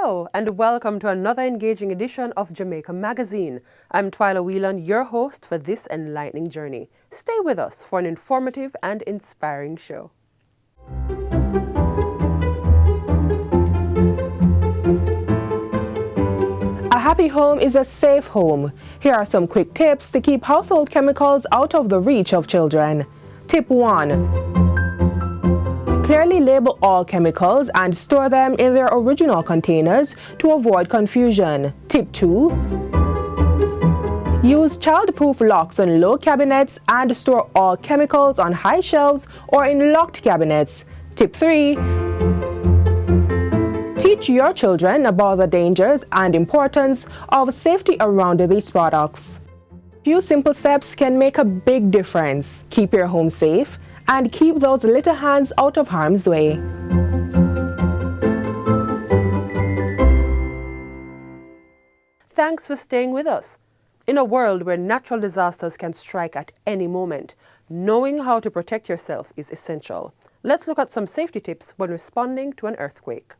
Hello, and welcome to another engaging edition of Jamaica Magazine. I'm Twyla Whelan, your host for this enlightening journey. Stay with us for an informative and inspiring show. A happy home is a safe home. Here are some quick tips to keep household chemicals out of the reach of children. Tip 1. Clearly label all chemicals and store them in their original containers to avoid confusion. Tip 2. Use child-proof locks on low cabinets and store all chemicals on high shelves or in locked cabinets. Tip 3. Teach your children about the dangers and importance of safety around these products. Few simple steps can make a big difference. Keep your home safe and keep those little hands out of harm's way. Thanks for staying with us. In a world where natural disasters can strike at any moment, knowing how to protect yourself is essential. Let's look at some safety tips when responding to an earthquake.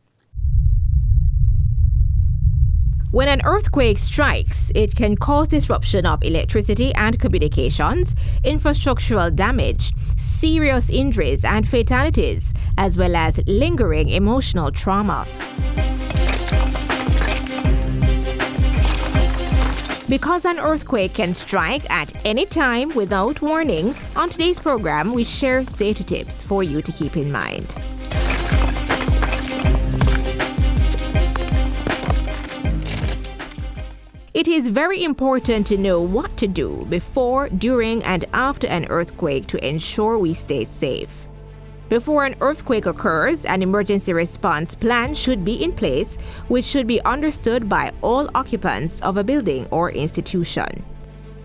When an earthquake strikes, it can cause disruption of electricity and communications, infrastructural damage, serious injuries and fatalities, as well as lingering emotional trauma. Because an earthquake can strike at any time without warning, on today's program we share safety tips for you to keep in mind. It is very important to know what to do before, during, and after an earthquake to ensure we stay safe. Before an earthquake occurs, an emergency response plan should be in place, which should be understood by all occupants of a building or institution.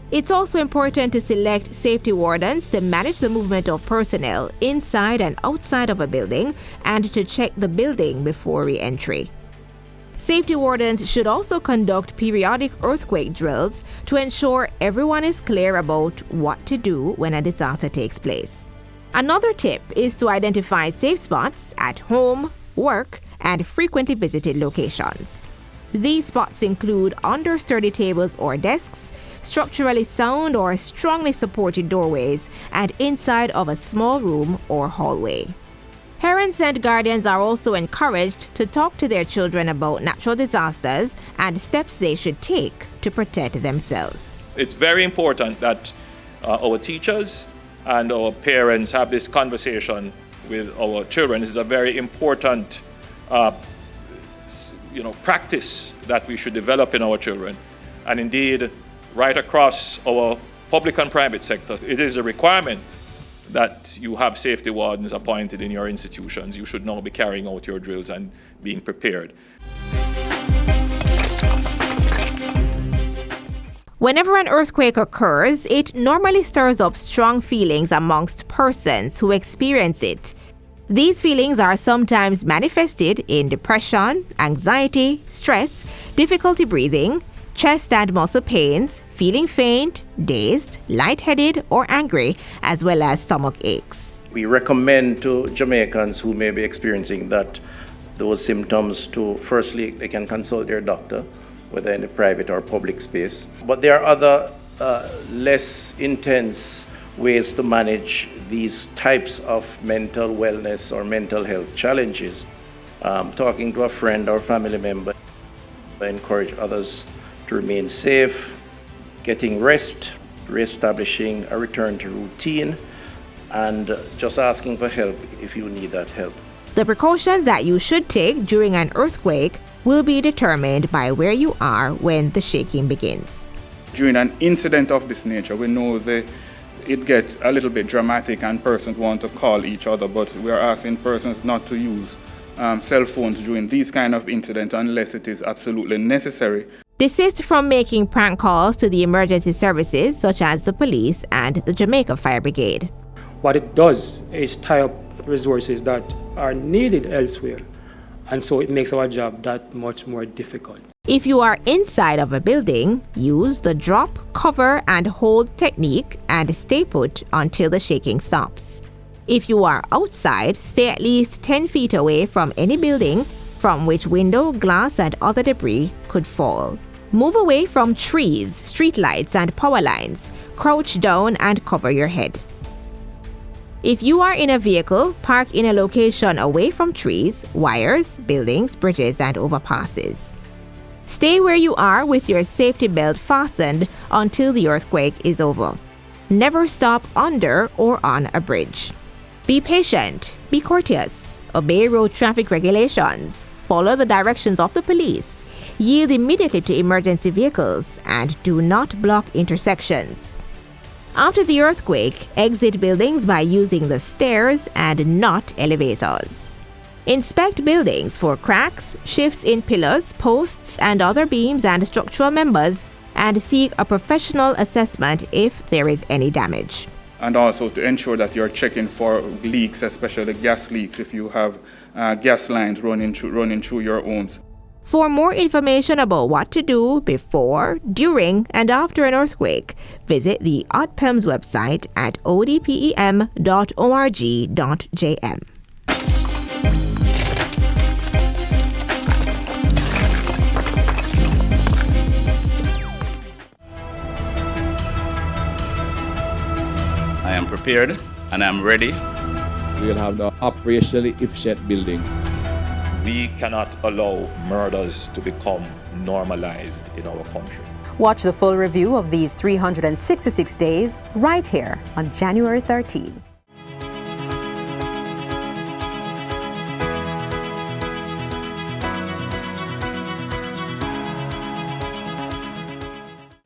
It's also important to select safety wardens to manage the movement of personnel inside and outside of a building and to check the building before re-entry. Safety wardens should also conduct periodic earthquake drills to ensure everyone is clear about what to do when a disaster takes place. Another tip is to identify safe spots at home, work, and frequently visited locations. These spots include under sturdy tables or desks, structurally sound or strongly supported doorways, and inside of a small room or hallway. Parents and guardians are also encouraged to talk to their children about natural disasters and steps they should take to protect themselves. It's very important that our teachers and our parents have this conversation with our children. This is a very important practice that we should develop in our children. And indeed, right across our public and private sector, it is a requirement that you have safety wardens appointed in your institutions. You should now be carrying out your drills and being prepared. Whenever an earthquake occurs, it normally stirs up strong feelings amongst persons who experience it. These feelings are sometimes manifested in depression, anxiety, stress, difficulty breathing, chest and muscle pains, feeling faint, dazed, lightheaded, or angry, as well as stomach aches. We recommend to Jamaicans who may be experiencing those symptoms to, firstly, they can consult their doctor, whether in the private or public space. But there are other less intense ways to manage these types of mental wellness or mental health challenges. Talking to a friend or family member, I encourage others to remain safe, getting rest, reestablishing a return to routine, and just asking for help if you need that help. The precautions that you should take during an earthquake will be determined by where you are when the shaking begins. During an incident of this nature, we know that it gets a little bit dramatic and persons want to call each other, but we are asking persons not to use cell phones during these kind of incidents unless it is absolutely necessary. Desist from making prank calls to the emergency services such as the police and the Jamaica Fire Brigade. What it does is tie up resources that are needed elsewhere, and so it makes our job that much more difficult. If you are inside of a building, use the drop, cover, and hold technique and stay put until the shaking stops. If you are outside, stay at least 10 feet away from any building from which window, glass, and other debris could fall. Move away from trees, streetlights, and power lines. Crouch down and cover your head. If you are in a vehicle, park in a location away from trees, wires, buildings, bridges, and overpasses. Stay where you are with your safety belt fastened until the earthquake is over. Never stop under or on a bridge. Be patient, be courteous, obey road traffic regulations, follow the directions of the police, yield immediately to emergency vehicles, and do not block intersections. After the earthquake, exit buildings by using the stairs and not elevators. Inspect buildings for cracks, shifts in pillars, posts, and other beams and structural members, and seek a professional assessment if there is any damage. And also to ensure that you're checking for leaks, especially gas leaks, if you have gas lines running through your homes. For more information about what to do before, during, and after an earthquake, visit the ODPEM's website at odpem.org.jm. I am prepared and I'm ready. We will have the operationally efficient building. We cannot allow murders to become normalized in our country. Watch the full review of these 366 days right here on January 13.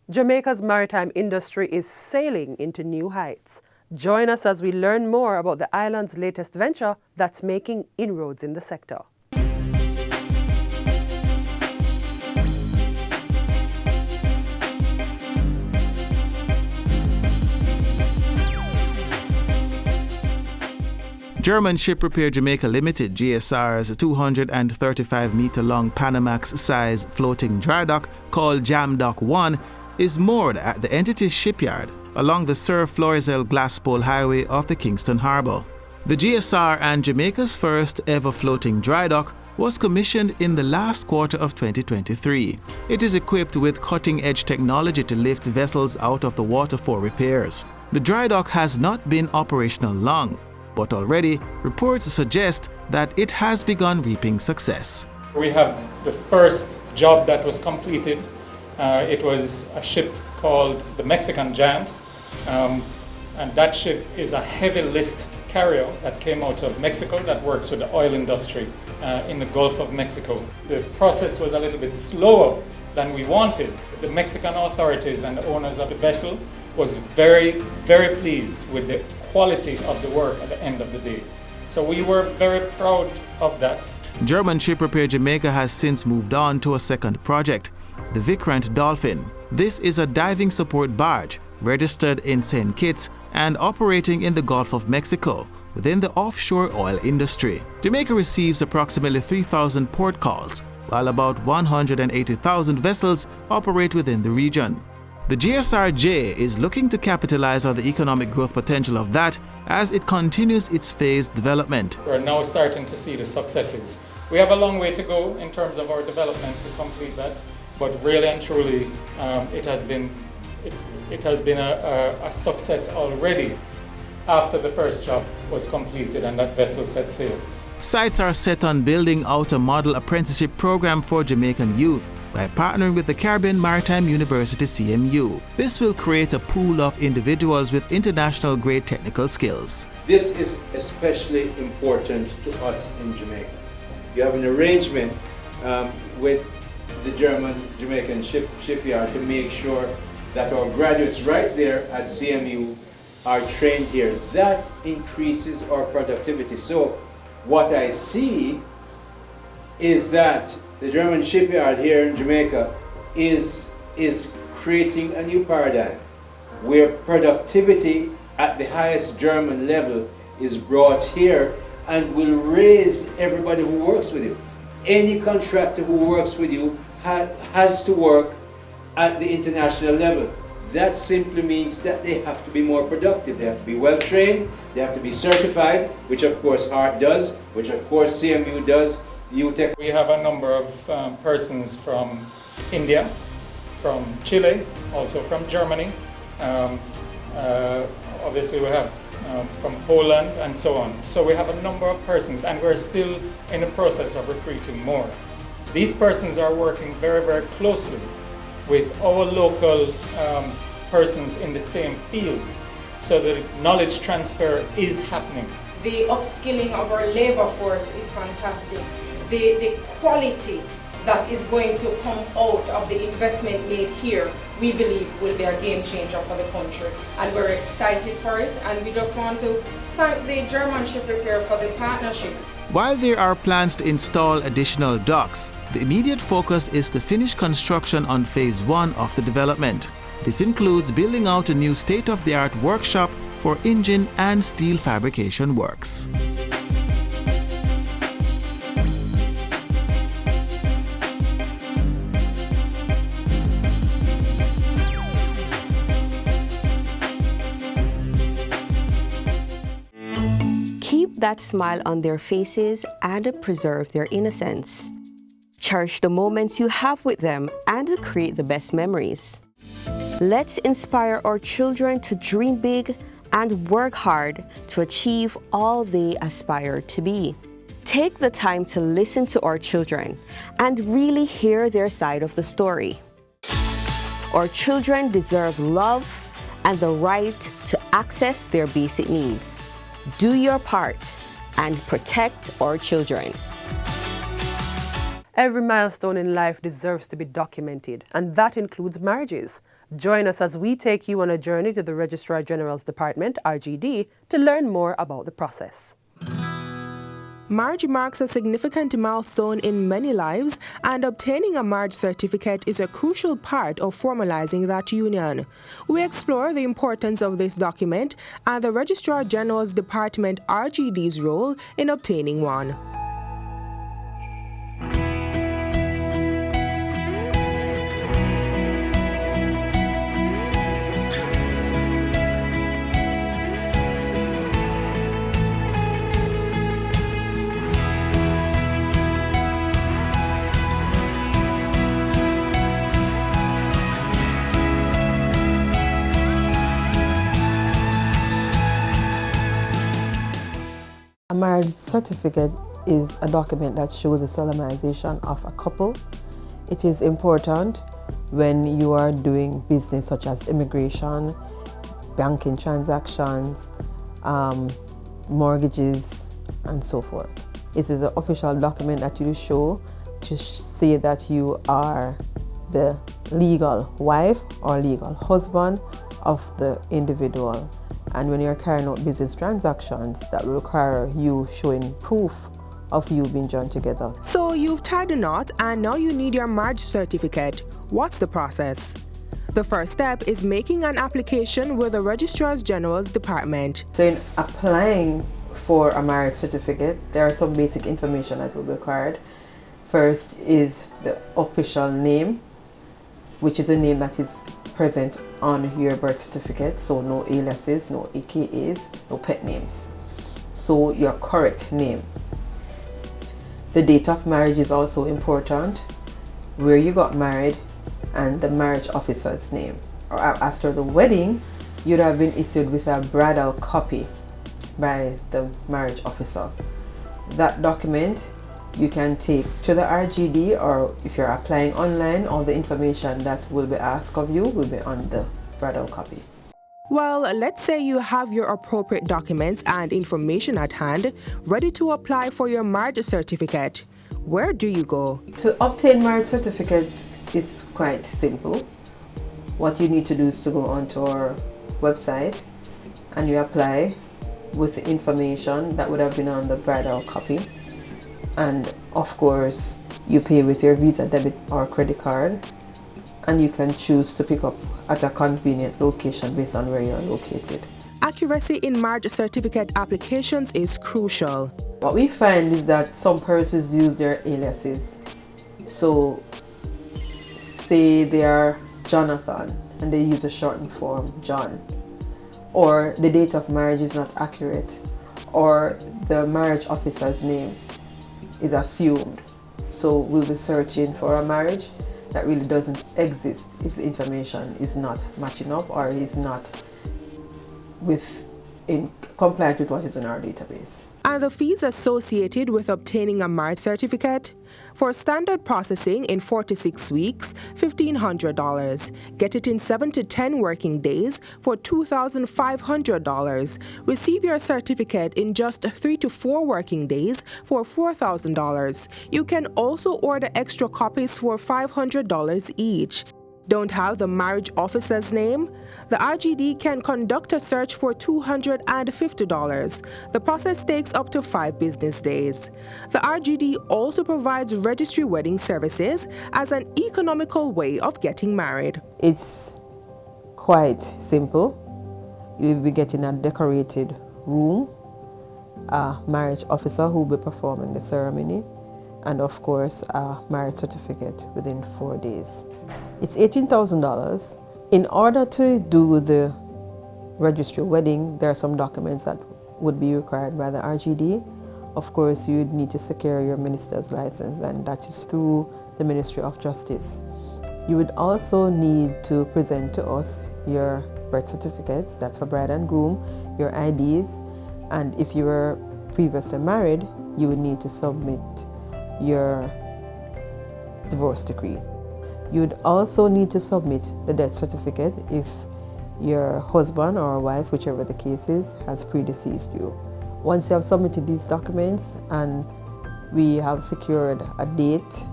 Jamaica's maritime industry is sailing into new heights. Join us as we learn more about the island's latest venture that's making inroads in the sector. German Ship Repair Jamaica Limited, GSR's 235-meter-long Panamax-size floating dry dock called Jam Dock 1 is moored at the entity's shipyard along the Sir Florizel Glaspole Highway off the Kingston Harbour. The GSR and Jamaica's first ever floating dry dock was commissioned in the last quarter of 2023. It is equipped with cutting-edge technology to lift vessels out of the water for repairs. The dry dock has not been operational long, but already reports suggest that it has begun reaping success. We have the first job that was completed. It was a ship called the Mexican Giant, and that ship is a heavy lift carrier that came out of Mexico that works with the oil industry in the Gulf of Mexico. The process was a little bit slower than we wanted. The Mexican authorities and the owners of the vessel was very, very pleased with the quality of the work at the end of the day. So we were very proud of that. German Ship Repair Jamaica has since moved on to a second project, the Vikrant Dolphin. This is a diving support barge registered in St. Kitts and operating in the Gulf of Mexico within the offshore oil industry. Jamaica receives approximately 3,000 port calls, while about 180,000 vessels operate within the region. The GSRJ is looking to capitalize on the economic growth potential of that as it continues its phased development. We're now starting to see the successes. We have a long way to go in terms of our development to complete that, but really and truly it has been a success already after the first job was completed and that vessel set sail. Sights are set on building out a model apprenticeship program for Jamaican youth by partnering with the Caribbean Maritime University CMU. This will create a pool of individuals with international grade technical skills. This is especially important to us in Jamaica. You have an arrangement with the Jamaican shipyard to make sure that our graduates right there at CMU are trained here. That increases our productivity. So what I see is that the German shipyard here in Jamaica is creating a new paradigm where productivity at the highest German level is brought here and will raise everybody who works with you. Any contractor who works with you has to work at the international level. That simply means that they have to be more productive. They have to be well trained, they have to be certified, which of course HART does, which of course CMU does, UTEC. We have a number of persons from India, from Chile, also from Germany. Obviously we have from Poland and so on. So we have a number of persons, and we're still in the process of recruiting more. These persons are working very, very closely with our local persons in the same fields, so that knowledge transfer is happening. The upskilling of our labor force is fantastic. The quality that is going to come out of the investment made here, we believe will be a game changer for the country. And we're excited for it, and we just want to thank the German Ship Repair for the partnership. While there are plans to install additional docks, the immediate focus is to finish construction on Phase 1 of the development. This includes building out a new state-of-the-art workshop for engine and steel fabrication works. Keep that smile on their faces and preserve their innocence. Cherish the moments you have with them and create the best memories. Let's inspire our children to dream big and work hard to achieve all they aspire to be. Take the time to listen to our children and really hear their side of the story. Our children deserve love and the right to access their basic needs. Do your part and protect our children. Every milestone in life deserves to be documented, and that includes marriages. Join us as we take you on a journey to the Registrar General's Department, RGD, to learn more about the process. Marriage marks a significant milestone in many lives, and obtaining a marriage certificate is a crucial part of formalizing that union. We explore the importance of this document and the Registrar General's Department, RGD's role in obtaining one. A marriage certificate is a document that shows the solemnization of a couple. It is important when you are doing business such as immigration, banking transactions, mortgages, and so forth. It is an official document that you show to say that you are the legal wife or legal husband of the individual. And when you're carrying out business transactions, that will require you showing proof of you being joined together. So you've tied the knot and now you need your marriage certificate. What's the process? The first step is making an application with the Registrar General's Department. So in applying for a marriage certificate, there are some basic information that will be required. First is the official name, which is a name that is present on your birth certificate, so no aliases, no AKAs, no pet names. So your correct name. The date of marriage is also important, where you got married, and the marriage officer's name. Or after the wedding, you'd have been issued with a bridal copy by the marriage officer. That document you can take to the RGD, or if you're applying online, all the information that will be asked of you will be on the bridal copy. Well, let's say you have your appropriate documents and information at hand, ready to apply for your marriage certificate. Where do you go? To obtain marriage certificates is quite simple. What you need to do is to go onto our website and you apply with the information that would have been on the bridal copy. And of course, you pay with your Visa, debit or credit card, and you can choose to pick up at a convenient location based on where you're located. Accuracy in marriage certificate applications is crucial. What we find is that some persons use their aliases. So say they are Jonathan and they use a shortened form, John, or the date of marriage is not accurate, or the marriage officer's name is assumed. So we'll be searching for a marriage that really doesn't exist if the information is not matching up or is not in compliant with what is in our database. And the fees associated with obtaining a marriage certificate? For standard processing in 4 to 6 weeks, $1,500. Get it in 7 to 10 working days for $2,500. Receive your certificate in just 3 to 4 working days for $4,000. You can also order extra copies for $500 each. Don't have the marriage officer's name? The RGD can conduct a search for $250. The process takes up to 5 business days. The RGD also provides registry wedding services as an economical way of getting married. It's quite simple. You'll be getting a decorated room, a marriage officer who will be performing the ceremony, and of course a marriage certificate within 4 days. It's $18,000. In order to do the registry wedding, there are some documents that would be required by the RGD. Of course, you'd need to secure your minister's license, and that is through the Ministry of Justice. You would also need to present to us your birth certificates, that's for bride and groom, your IDs, and if you were previously married, you would need to submit your divorce decree. You'd also need to submit the death certificate if your husband or wife, whichever the case is, has predeceased you. Once you have submitted these documents and we have secured a date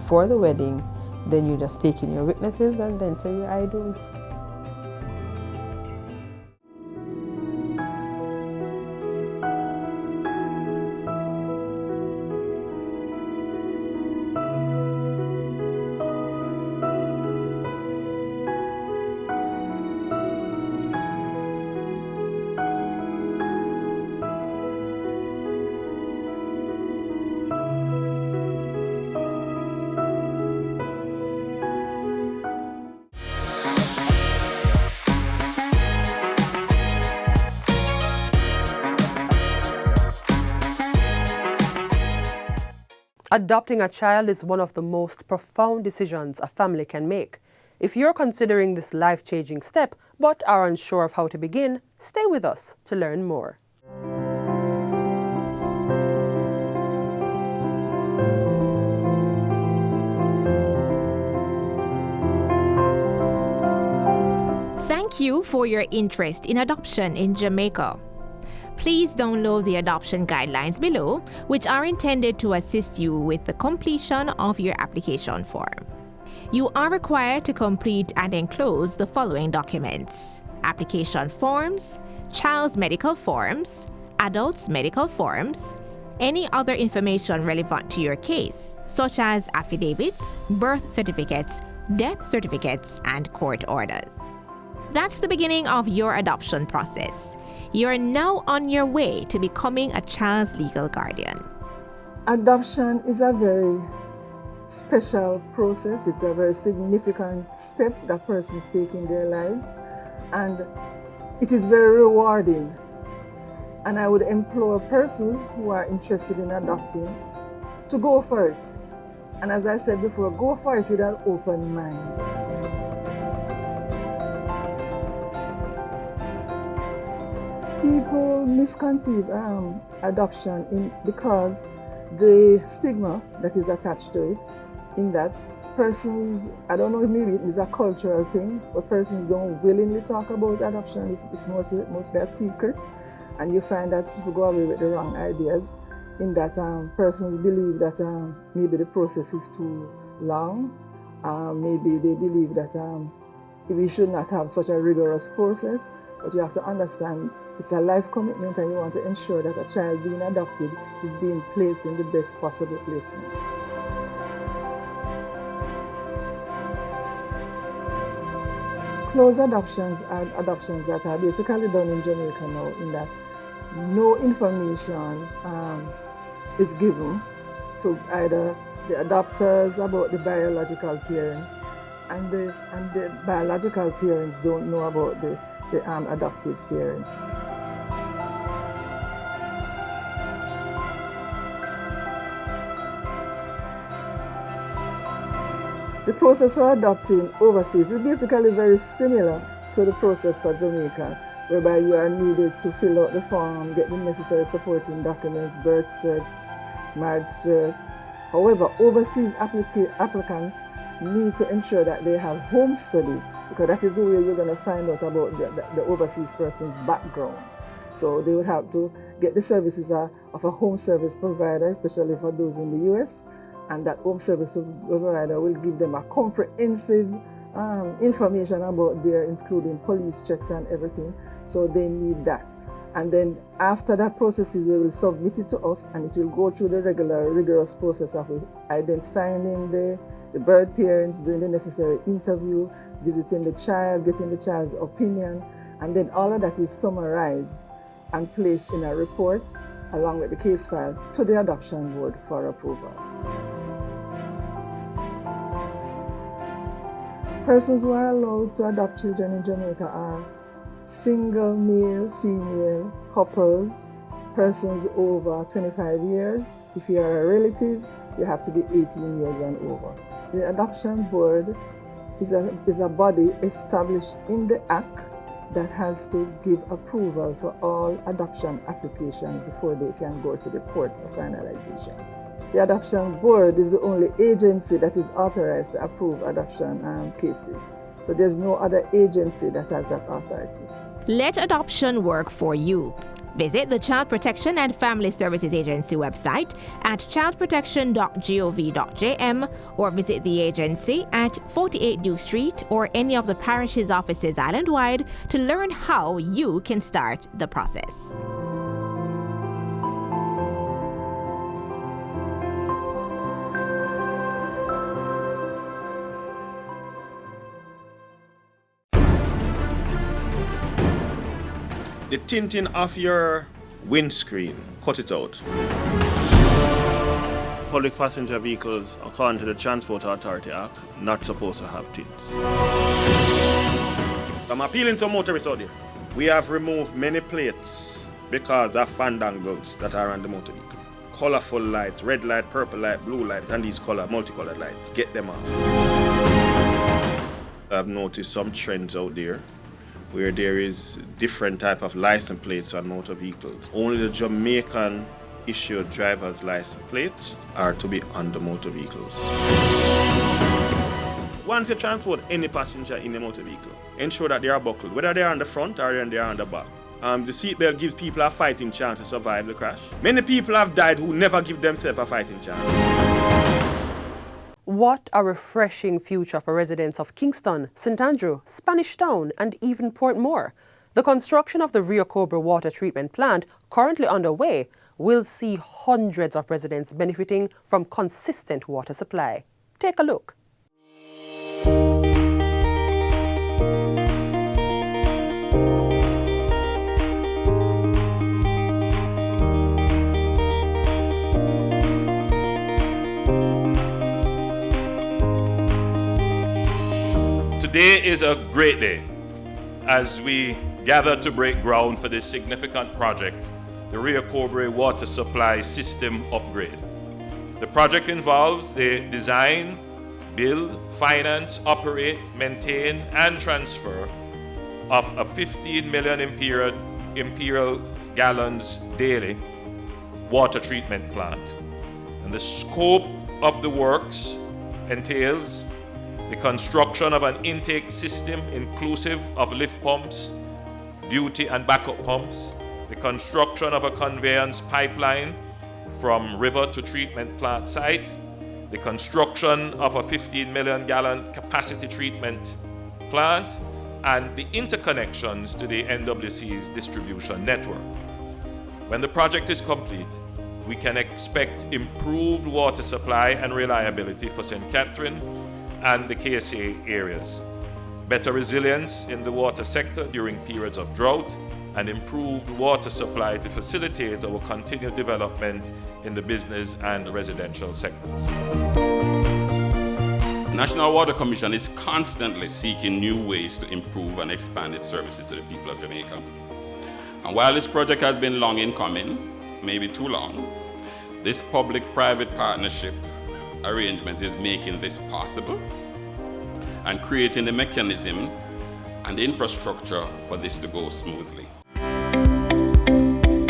for the wedding, then you just take in your witnesses and then say your I do's. Adopting a child is one of the most profound decisions a family can make. If you're considering this life-changing step but are unsure of how to begin, stay with us to learn more. Thank you for your interest in adoption in Jamaica. Please download the adoption guidelines below, which are intended to assist you with the completion of your application form. You are required to complete and enclose the following documents: application forms, child's medical forms, adult's medical forms, any other information relevant to your case, such as affidavits, birth certificates, death certificates, and court orders. That's the beginning of your adoption process. You're now on your way to becoming a child's legal guardian. Adoption is a very special process. It's a very significant step that persons take in their lives, and it is very rewarding. And I would implore persons who are interested in adopting to go for it. And as I said before, go for it with an open mind. People misconceive adoption because the stigma that is attached to it, in that persons, I don't know if maybe it is a cultural thing, but persons don't willingly talk about adoption. It's mostly a secret, and you find that people go away with the wrong ideas, in that persons believe that maybe the process is too long, maybe they believe that we should not have such a rigorous process, but you have to understand it's a life commitment, and you want to ensure that a child being adopted is being placed in the best possible placement. Close adoptions are adoptions that are basically done in Jamaica now, in that no information is given to either the adopters about the biological parents, and the biological parents don't know about the adoptive parents. The process for adopting overseas is basically very similar to the process for Jamaica, whereby you are needed to fill out the form, get the necessary supporting documents, birth certs, marriage certs. However, overseas applicants need to ensure that they have home studies, because that is the way you're going to find out about the overseas person's background. So they would have to get the services of a home service provider, especially for those in the US, and that home service provider will give them a comprehensive information about there, including police checks and everything. So they need that. And then after that process, they will submit it to us, and it will go through the regular rigorous process of identifying the birth parents, doing the necessary interview, visiting the child, getting the child's opinion, and then all of that is summarized and placed in a report along with the case file to the adoption board for approval. Persons who are allowed to adopt children in Jamaica are single male, female, couples, persons over 25 years. If you are a relative, you have to be 18 years and over. The adoption board is a body established in the Act that has to give approval for all adoption applications before they can go to the court for finalization. The adoption board is the only agency that is authorized to approve adoption cases. So there's no other agency that has that authority. Let adoption work for you. Visit the Child Protection and Family Services Agency website at childprotection.gov.jm or visit the agency at 48 Duke Street or any of the parish's offices island-wide to learn how you can start the process. The tinting of your windscreen, cut it out. Public passenger vehicles, according to the Transport Authority Act, not supposed to have tints. I'm appealing to motorists out there. We have removed many plates because of fandangles that are on the motor vehicle. Colorful lights, red light, purple light, blue light, and these multicolored lights. Get them off. I've noticed some trends out there where there is different type of license plates on motor vehicles. Only the Jamaican issued driver's license plates are to be on the motor vehicles. Once you transport any passenger in a motor vehicle, ensure that they are buckled, whether they are on the front or they are on the back. The seatbelt gives people a fighting chance to survive the crash. Many people have died who never give themselves a fighting chance. What a refreshing future for residents of Kingston, St. Andrew, Spanish Town, and even Portmore. The construction of the Rio Cobre water treatment plant, currently underway, will see hundreds of residents benefiting from consistent water supply. Take a look. Today is a great day as we gather to break ground for this significant project, the Rio Cobre water supply system upgrade. The project involves the design, build, finance, operate, maintain, and transfer of a 15 million imperial gallons daily water treatment plant. And the scope of the works entails the construction of an intake system inclusive of lift pumps, duty and backup pumps, the construction of a conveyance pipeline from river to treatment plant site, the construction of a 15 million gallon capacity treatment plant, and the interconnections to the NWC's distribution network. When the project is complete, we can expect improved water supply and reliability for St. Catherine and the KSA areas, better resilience in the water sector during periods of drought, and improved water supply to facilitate our continued development in the business and residential sectors. The National Water Commission is constantly seeking new ways to improve and expand its services to the people of Jamaica. And while this project has been long in coming, maybe too long, this public-private partnership arrangement is making this possible and creating the mechanism and the infrastructure for this to go smoothly.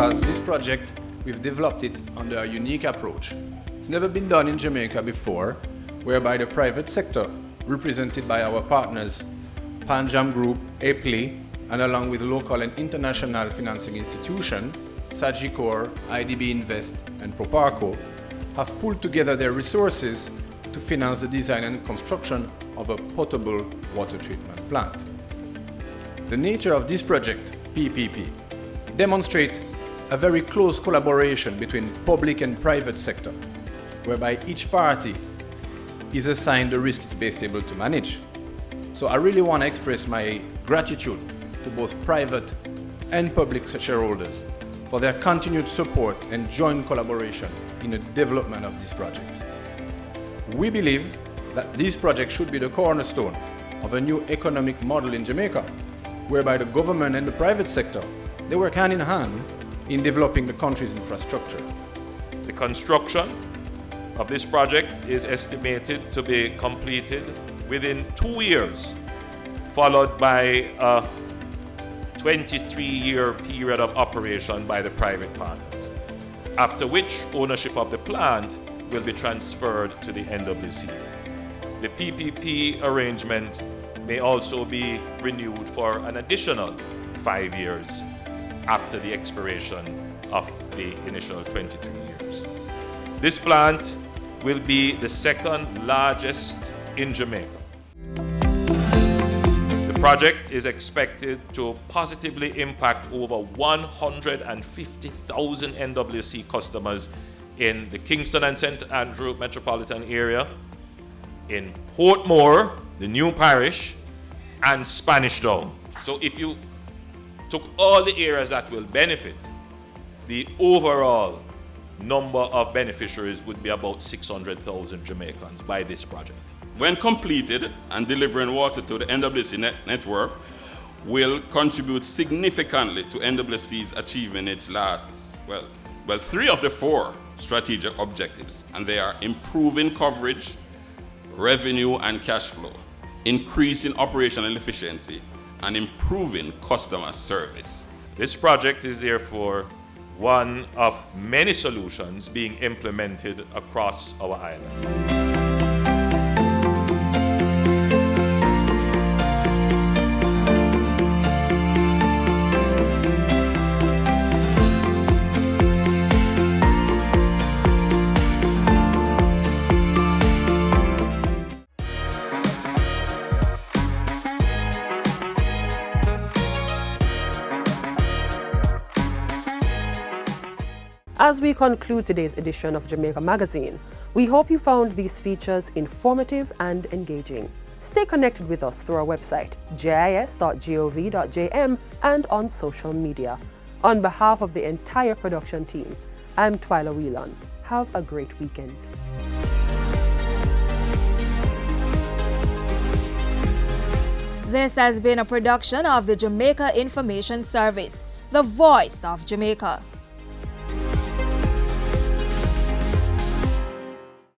As this project, we've developed it under a unique approach. It's never been done in Jamaica before, whereby the private sector, represented by our partners, Panjam Group, APLI, and along with local and international financing institutions, Sagicor, IDB Invest, and Proparco, have pulled together their resources to finance the design and construction of a potable water treatment plant. The nature of this project, PPP, demonstrates a very close collaboration between public and private sector, whereby each party is assigned the risk it's best able to manage. So I really want to express my gratitude to both private and public shareholders for their continued support and joint collaboration in the development of this project. We believe that this project should be the cornerstone of a new economic model in Jamaica, whereby the government and the private sector, they work hand in hand in developing the country's infrastructure. The construction of this project is estimated to be completed within 2 years, followed by a 23-year period of operation by the private partners, after which ownership of the plant will be transferred to the NWC. The PPP arrangement may also be renewed for an additional 5 years after the expiration of the initial 23 years. This plant will be the second largest in Jamaica. The project is expected to positively impact over 150,000 NWC customers in the Kingston and St. Andrew metropolitan area, in Portmore, the new parish, and Spanish Town. So if you took all the areas that will benefit, the overall number of beneficiaries would be about 600,000 Jamaicans by this project. When completed and delivering water to the NWC network will contribute significantly to NWC's achieving its last, well, 3 of the 4 strategic objectives, and they are improving coverage, revenue and cash flow, increasing operational efficiency, and improving customer service. This project is therefore one of many solutions being implemented across our island. As we conclude today's edition of Jamaica Magazine, we hope you found these features informative and engaging. Stay connected with us through our website, jis.gov.jm, and on social media. On behalf of the entire production team, I'm Twyla Whelan. Have a great weekend. This has been a production of the Jamaica Information Service, the voice of Jamaica.